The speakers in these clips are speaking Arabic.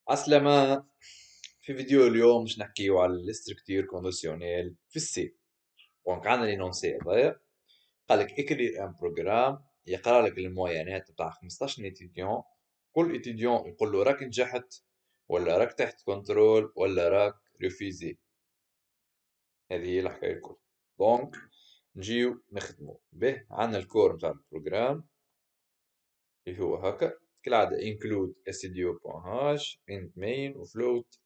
عسلامة. في فيديو اليوم مش نحكيو على الاستركتير كونديسيونيل في السي. دونك عندنا لينونسي هذايا، قالك اكري ان بروجرام يقرا لك المويانات بتاع 15 اتيديون. كل اتيديون يقول له راك نجحت ولا راك تحت كنترول ولا راك ريفيزي. هذه هي الحكاية الكل. دونك نجيو نخدمو به. عندنا الكور بتاع البروجرام اللي هو هكا كالعادة include stdio.h int main وفلوت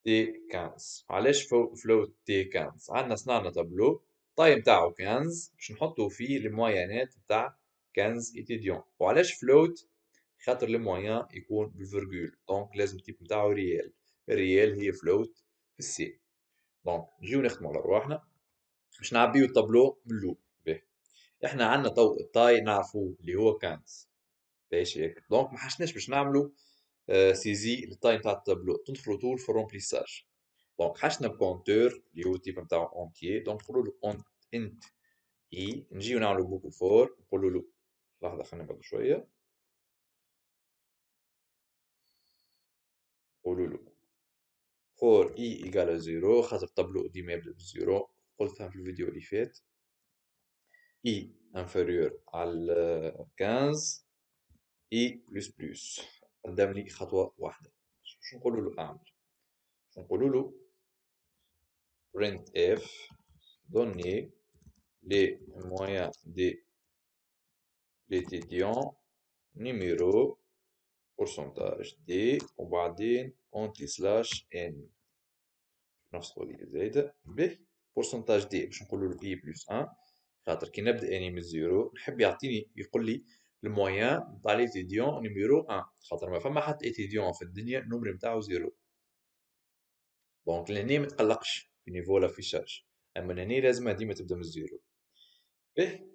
تي 15. علاش فلوت تي 15؟ عندنا صنعنا تابلو طاي متاعو 15 باش نحطو فيه المويانات متاع 15 اتيديون. وعلاش فلوت؟ خاطر المويان يكون بالفرجول، دونك لازم التيب متاعو ريال. الريال هي فلوت في السي. دونك نجيو نخدمو على رواحنا باش نعبيو التابلو من اللول. باهي، احنا عندنا تو الطاي نعرفوه اللي هو 15. باهي هيك، دونك ما حشناش باش نعملو سيزي للطاي نتاع التابلو، تدخلو طول في الرومبليساج. دونك حشنا بكونتور اللي هو التيب نتاعو اونتيي، دونك نقولوا له انت اي. نجيو نعملوا بوكل فور نقولوا له، لحظة خلينا نبعدوا شوية، نقولوا له فور اي ايكال زيرو، خاطر الطابلو ديما يبدا بالزيرو، قلتها في الفيديو اللي فات. اي انفيريور على 15، اي بلس بلس. قدام لي خطوة واحدة. شو نقولوا له اعمل؟ نقولوا له print f donner les moyens de l'étudiant numéro pourcentage d وبعدين انتي سلاش ان نفس الطريقة زايدة ب pourcentage d باش نقولوا له اي بلس ان، خاطر كي نبدا اني من الزيرو نحب يعطيني يقول لي المويان نتاع ليتيديون نيميرو ان، خاطر ما فما حتى اتيديون في الدنيا النومري نتاعو زيرو. دونك لهني متقلقش في نيفو لافيشاج، اما لهني لازم ديما تبدا من الزيرو. به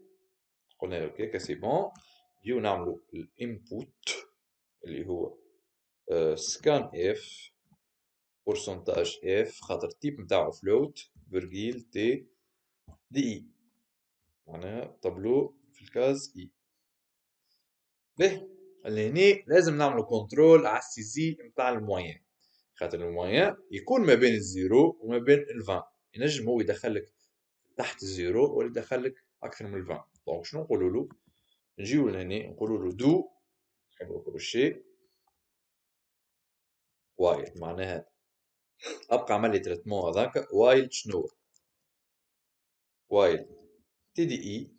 قلنا له اوكي سي بون. نجيو نعملو الانبوت اللي هو سكان اف بورسنتاج اف، خاطر التيب نتاعو فلوت فيرجيل تي دي اي، معناها طابلو في الكاز اي. به لهني لازم نعملو كنترول على السيزي نتاع الموين، خاطر الموين يكون ما بين الزيرو وما بين الفان. ينجم هو يدخلك تحت الزيرو ولا يدخلك اكثر من الفان. دونك شنو نقولوا له؟ نجيو لهني نقولوا له دو، نحبوا كروشي وايل، معناها ابقى عمل لي تريتمون هذاك. وايل شنو؟ وايل تي دي اي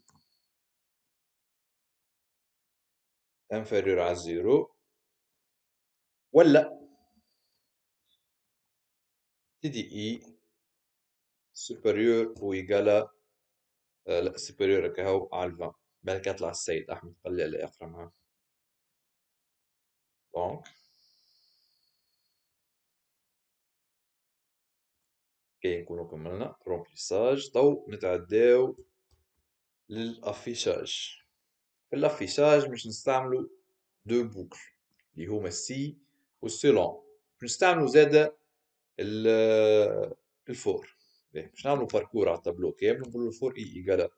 انفيريور على الزيرو، ولا تي دي اي سوبريور او ايجالا، لا سوبريور كهو على 20. بالك يطلع السيد احمد قال لي لا اقرا معاه. دونك كي نكونوا كملنا رومبليساج، تو نتعداو للافيشاج. في الافيشاج مش نستعملوا دو بوكل اللي هما السي والسي لون، مش نستعملوا زاده الفور. باش نعملوا باركور على التابلو كامل نقولوا الفور اي ايجالا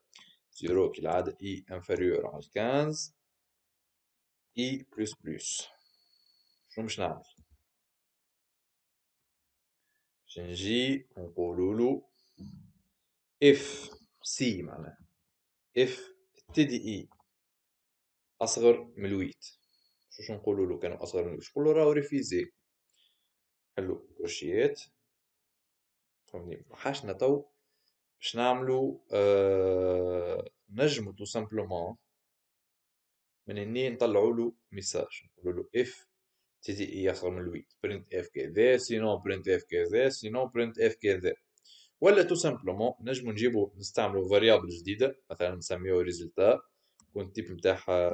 زيرو كالعادة، اي انفيريور على 15 اي بلس بلس. شنو باش نعمل؟ باش نجي نقولوا له اف سي، معناها اف تي دي اي اصغر من الويت. شو نقولوا له كانوا اصغر من الويت؟ نقولوا راهو ريفيزي. حلو كروشيات. فهمني حاجنا تو باش نعملو نجمو تو سامبلومون من هني نطلعوا له ميساج نقولوا له اف تي تي اي اصغر من الويت برنت اف كذا، سينون برنت اف كذا، سينون برنت اف كذا. ولا تو سامبلومون نجمو نجيبو نستعملو فاريابل جديدة مثلا نسميوه ريزلتا، يكون التيب نتاعها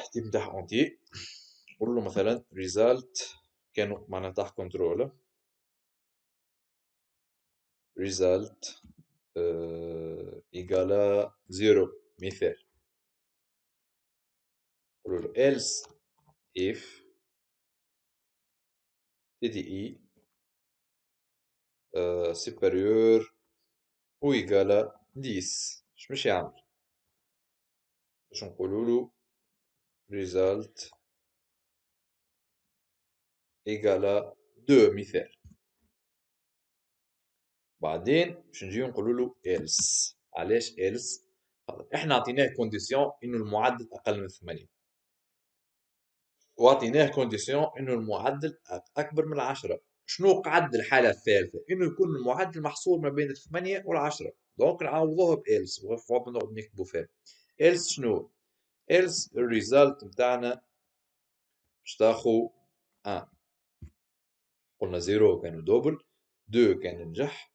التيب نتاعها اونتي. نقول له مثلا ريزالت، كانوا معناها تحت كنترول ريزالت إيجالا زيرو مثال. نقول له else if TDI supérieur ou égal à 10. باش يعمل؟ باش نقولوا له result إيجالا 2 مثال. بعدين باش نجيو نقولوا له else. علاش else؟ خاطر احنا عطيناه كونديسيون انه المعدل اقل من 8، واعطيناه كونديسيون انه المعدل اكبر من 10. شنو قعد الحاله الثالثه؟ انه يكون المعدل محصور ما بين 8 و10. دونك نعوضوها ب else ونقعد نكتبوا فيها else. شنو else؟ الريزلت نتاعنا باش تاخو 1. قلنا 0 كانوا دوبل، 2 كان نجح،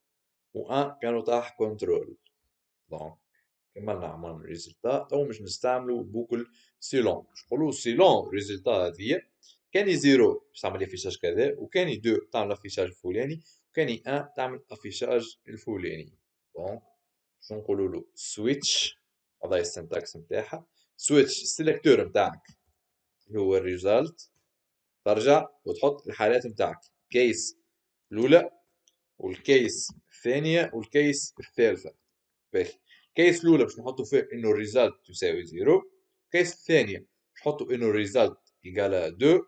و 1 كانوا طاح كنترول. دونك كملنا عملنا الريزلتا. تو باش نستعملوا بوكل سيلون. باش نقولوا سيلون الريزلتا هذيا كاني 0 باش تعمل افيشاج كذا، وكاني 2 تعمل افيشاج الفلاني، وكاني 1 تعمل افيشاج الفلاني. دونك شنو نقولوا له؟ سويتش. هذا هي السنتاكس نتاعها. سويتش السيلكتور نتاعك هو الريزلت، ترجع وتحط الحالات نتاعك، كيس الاولى والكيس الثانيه والكيس الثالثه. باهي. الكيس الاولى باش نحطوا فيه انه الريزلت تساوي 0، الكيس الثانيه باش نحطوا انه الريزلت ايكالا 2،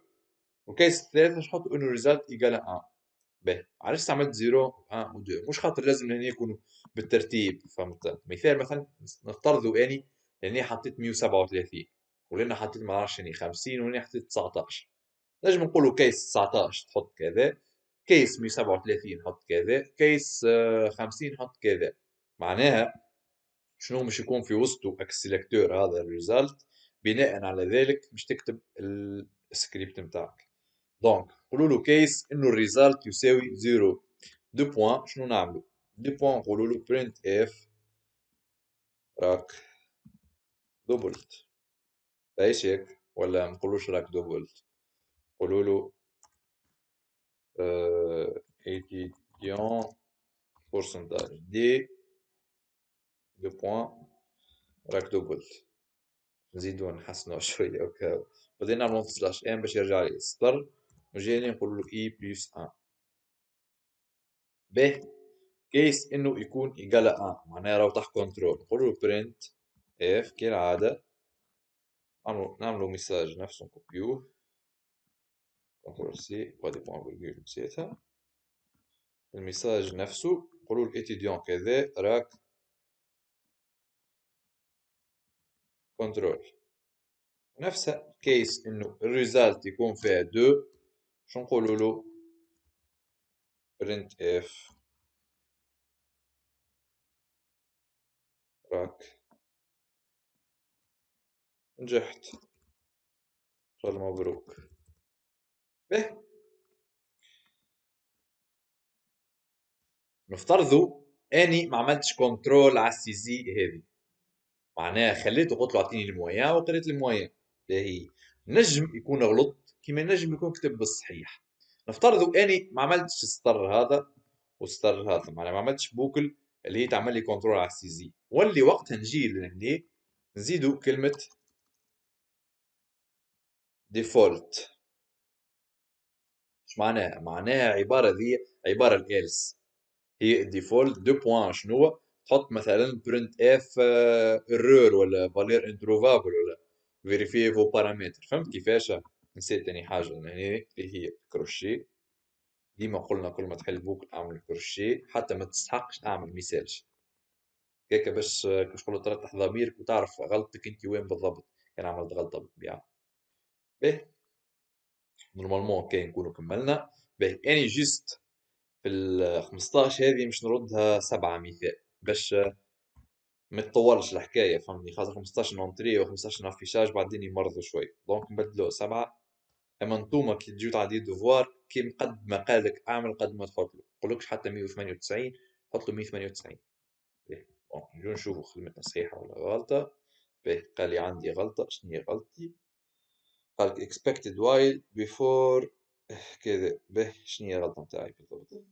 والكيس الثالث باش نحطوا انه الريزلت ايكالا 1. باهي. علاش استعملت 0 1 و 2؟ مش خاطر لازم هنا يكونوا بالترتيب، فهمت؟ مثال مثلا نفترضوا اني لاني حطيت 137 ولاني حطيت ما نعرفش 50 ولاني حطيت 19. نجم نقولوا كيس 19 تحط كذا، كيس 137 حط كذا، كيس 50 حط كذا. معناها شنو باش يكون في وسطه السيلكتور هذا الريزلت، بناء على ذلك باش تكتب السكريبت نتاعك. دونك قولوا له كيس انه الريزلت يساوي 0، دو بوان. شنو نعملوا؟ دو بوان نقولوا له برنت اف راك دوبلت. ايش هيك؟ ولا ما نقولوش راك دوبلت؟ نقولوا له étudiant pourcentage دي دو بوان راك دوبلت. نزيدو نحسنو شوية هكا، بعدين نعملو سلاش ان باش يرجع لي السطر، وجاي نقول له اي بلس ان. باهي. كيس انه يكون ايكالا ان معناها راهو تحت كنترول، نقول له برنت اف كالعادة. نعملو ميساج نفسه نكوبيوه، كنترول سي غادي بوان فيرغول نسيتها. الميساج نفسه نقولو الاتيديون كذا راك كنترول. نفسها كيس انه الريزالت يكون فيها 2، شو نقولوا له؟ برنت اف راك نجحت، شغل مبروك. به. نفترضوا اني ما عملتش كنترول على السي زي هذه، معناها خليته قلت له اعطيني المويان وقريت المويان. باهي. نجم يكون غلط كيما نجم يكون كتب بالصحيح. نفترضوا اني ما عملتش السطر هذا والسطر هذا، معناها ما عملتش بوكل اللي هي تعمل لي كنترول على السي زي، واللي وقتها نجي لهنا نزيدوا كلمة ديفولت. اش معناها؟ معناها عبارة ذي عبارة الالس. هي الديفولت دو بوان شنو؟ تحط مثلا برنت اف ايرور ولا فالير انتروفابل ولا فيريفي فو بارامتر. فهمت كيفاش؟ نسيت تاني حاجة هنا اللي هي كروشي. ديما قلنا كل ما تحل بوك اعمل كروشي حتى ما تستحقش اعمل ميساج هيك باش تقول ترتاح ضميرك وتعرف غلطتك انت وين بالضبط. كان عملت غلطة بالطبيعة. باهي. نورمالمون كي نكونوا كملنا. باهي اني جيست في ال 15 هذه مش نردها 7 مثال باش ما تطولش الحكايه، فهمني؟ خاطر 15 نونتري و 15 افيشاج بعدين يمرضوا شوي، دونك نبدلوه 7. اما نتوما كي تجيو تعديو دوفوار كي قد ما قالك اعمل قد ما تحط له، نقولكش حتى 198، حط له 198. باهي. دونك نجيو نشوفوا خدمتنا صحيحه ولا غلطه. باهي. قال لي عندي غلطه. شنو هي غلطتي؟ قالك expected while before كذا. باهي. شنو هي الغلطه نتاعي بالضبط؟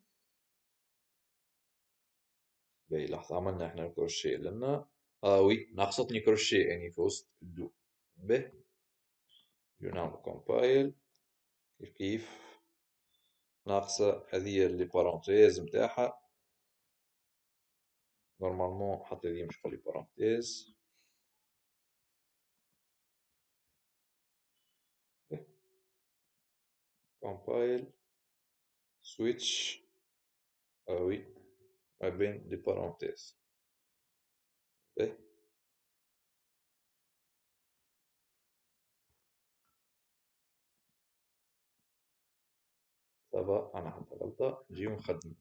باهي. لحظة عملنا احنا الكروشيه لنا. وي ناقصتني كروشيه اني في وسط الدو. به. نعمل كومبايل. كيف كيف ناقصة هذه اللي بارونتيز متاعها. نورمالمون حتى هذه مش خلي بارونتيز. compile switch ah oui ما بين des parenthèses إيه صافا أنا حتى غلطة نجيو نخدمو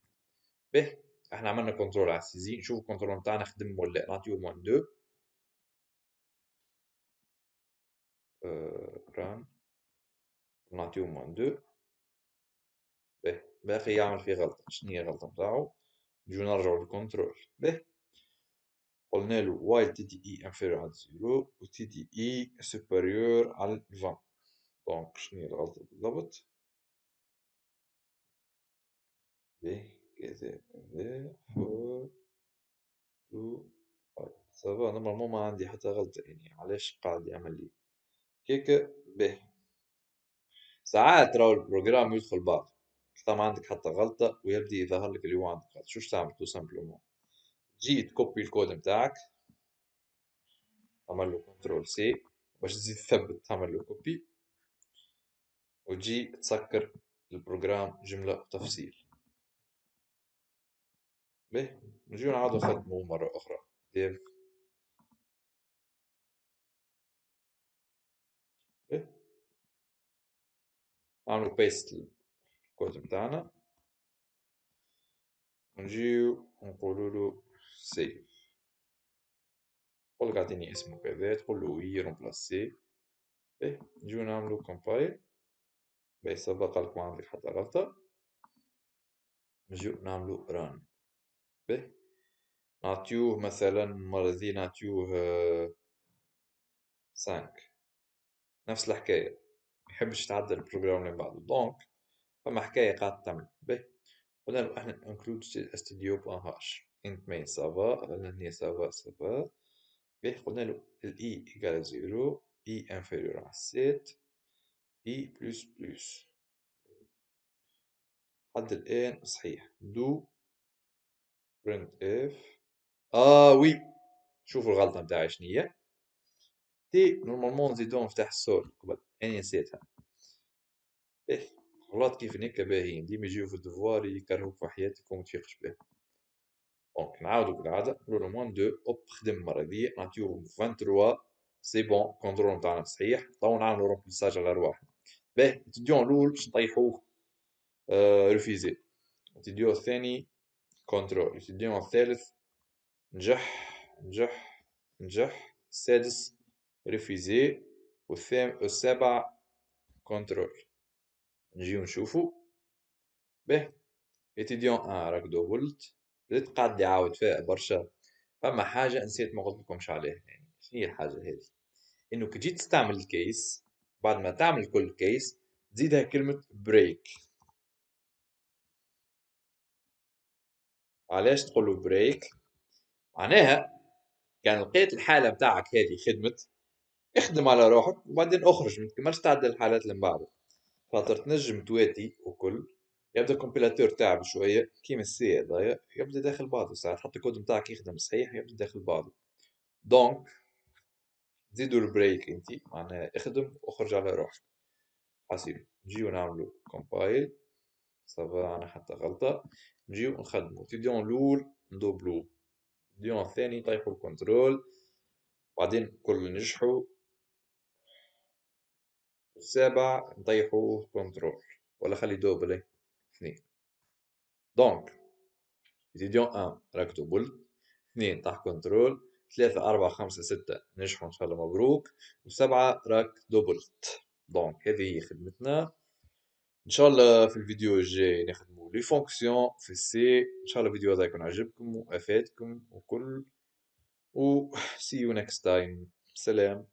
به احنا عملنا كنترول على السيزي نشوف الكنترول نتاعنا خدم ولا نعطيو موان دو ران نعطيو موان دو به باقي يعمل فيه غلطة شنو هي الغلطة نتاعو نجيو نرجعو للكنترول به قلنا له while TDI inférieur à 0 و TDI supérieur على 20 دونك شنو هي الغلطة بالضبط به كذا كذا فور تو صافا نورمالمون ما عندي حتى غلطة يعني علاش قاعد يعمل لي كيكا به ساعات راهو البروجرام يدخل بعض ما عندك حتى غلطة ويبدأ يظهر لك اللي هو عندك غلطة شوش تعمل تو سامبلومون تجي تكوبي الكود نتاعك تعمل له كنترول سي باش تزيد تثبت تعمل له كوبي وتجي تسكر البروجرام جملة وتفصيل به نجيو نعاودو نخدمو مرة أخرى ديف به نعملو بيست الكود نتاعنا ونجيو نقولولو سيف تقولك اعطيني اسمه كذا تقولو وي رومبلاسي به نجيو نعملو كومبايل به سبق لك ما عندك حتى غلطة نجيو نعملو ران به نعطيوه مثلا المرة ذي نعطيوه 5 نفس الحكاية محبش يتعدل البروجرام اللي بعده دونك فما حكاية قاعدة تعمل به قلنا له احنا include stdio.h int main سافا قلنا هني سافا به قلنا له ال i égale 0 i inférieur à 7 i plus plus حد الآن صحيح do printf وي شوفوا الغلطة متاعي شنية تي نورمالمون نزيدو نفتح السول قبل أنا نسيتها إيه غلط كيف هناك باهيين ديما يجيو في الدفوار يكرهوك في حياتك ومتفيقش بيهم دونك نعاودو كالعادة نقولو له موان دو أوب خدم المرة دي نعطيوهم 23 سي بون كونترول نتاعنا صحيح تو نعملو رومبليساج على رواحنا باهي الإتيديون الأول باش نطيحوه ريفيزي الإتيديون الثاني كونترول الإتيديون الثالث نجح نجح نجح السادس ريفيزي والسابع كنترول نجيو نشوفو به اتيديون راك دوبلت بديت قاعد يعاود فيها برشا فما حاجة نسيت ما قلت لكمش عليها يعني شنو هي الحاجة هذه انه كي جيت تستعمل الكيس بعد ما تعمل كل كيس تزيدها كلمة بريك علاش تقولوا بريك معناها كان لقيت الحالة متاعك هذه خدمت اخدم على روحك وبعدين اخرج ما تكملش تعدل الحالات اللي من بعد خاطر تنجم تواتي وكل يبدا الكومبيلاتور تعب شويه كيما السي هذايا يبدا داخل بعضه ساعات حتى الكود نتاعك يخدم صحيح يبدا داخل بعضه دونك زيدوا البريك انتي معناها اخدم واخرج على روحك حسيب نجيو نعملو كومبايل صافا انا حتى غلطة نجيو نخدمو تيديون الاول ندوبلو تيديون الثاني نطيحو الكنترول بعدين كل نجحو السابع نطيحو كنترول ولا خلي دوبل اثنين دونك فيديو 1 راك دوبل 2 طاح كنترول 3 4 5 6 نجحوا ان شاء الله مبروك و7 راك دوبلت دونك هذه هي خدمتنا ان شاء الله في الفيديو الجاي نخدموا لي فونكسيون في السي ان شاء الله الفيديو هذا يكون عجبكم وافادكم وكل و see you next time سلام